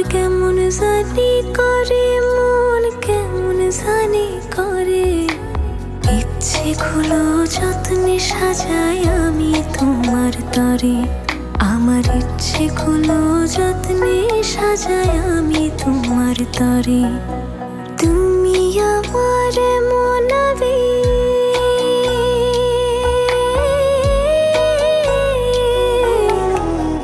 কেমন জানি করে মন, কেমন জানি করে। ইচ্ছেগুলো যত্নে সাজাই আমি তোমার তরে, আমার ইচ্ছেগুলো যত্নে সাজাই আমি তোমার তরে। তুমি আমার মনাবে,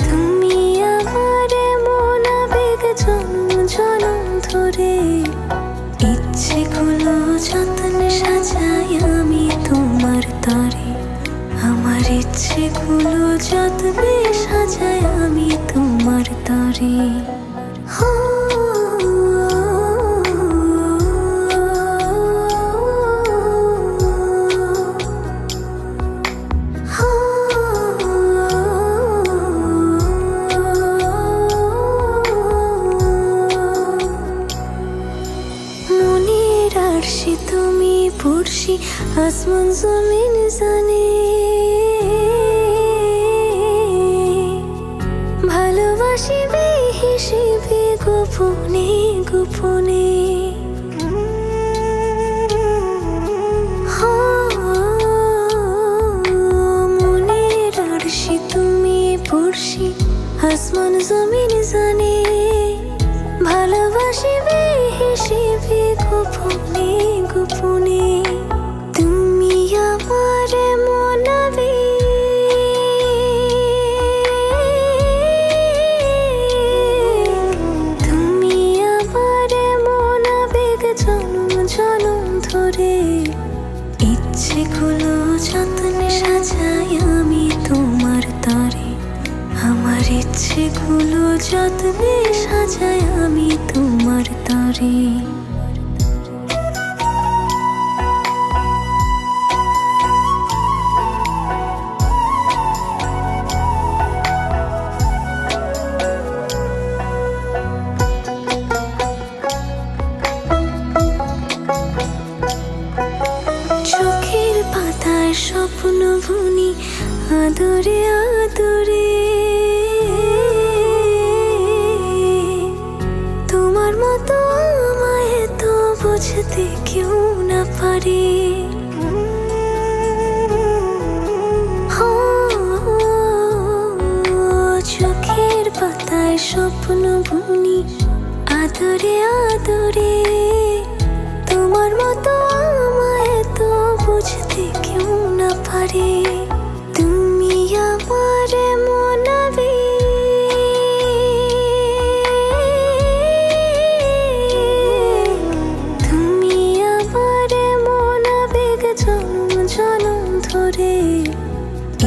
তুমি আমার মনাবেগ জন্ম জনম ধরে। ইচ্ছেগুলো যত্নে সাজাই আমি তোমার তরে, আমার ইচ্ছেগুলো যত্নে সাজাই আমি তোমার তরে। মনের আরশি তুমি পড়শি, আসমান জমিন জানে। ভালোবাসি বেহিসেবে গোপনে গোপনে। মনের আরশি তুমি পড়শি, আসমান জমিন জানে। ভালোবাসি বেহিসেবে গোপনে গোপনে। তুমি আমার মনাবে, তুমি আমার মনাবেগ জনম জনম ধরে। ইচ্ছেগুলো যত্নে সাজাই আমি তোমার তরে, আমার ইচ্ছেগুলো যত্নে সাজাই আমি তোমার তরে। চোখের পাতায় স্বপ্ন বুনি আদরে আদরে। তোমার মতো আমায় তো বুঝতে কেউ না পারে। চোখের পাতায় স্বপ্ন বুনি আদরে আদরে। তোমার মতো আমায় তো বুঝতে কেউ না পারে। তুমি আমার মনাবে, তুমি আমার মনাবেগ জন্ম জনম ধরে।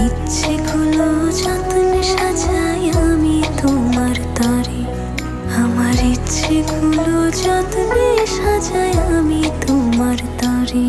ইচ্ছেগুলো যত্নে সাজাই আমি তোমার তরে, আমার ইচ্ছেগুলো যত্নে সাজাই আমি তোমার তরে।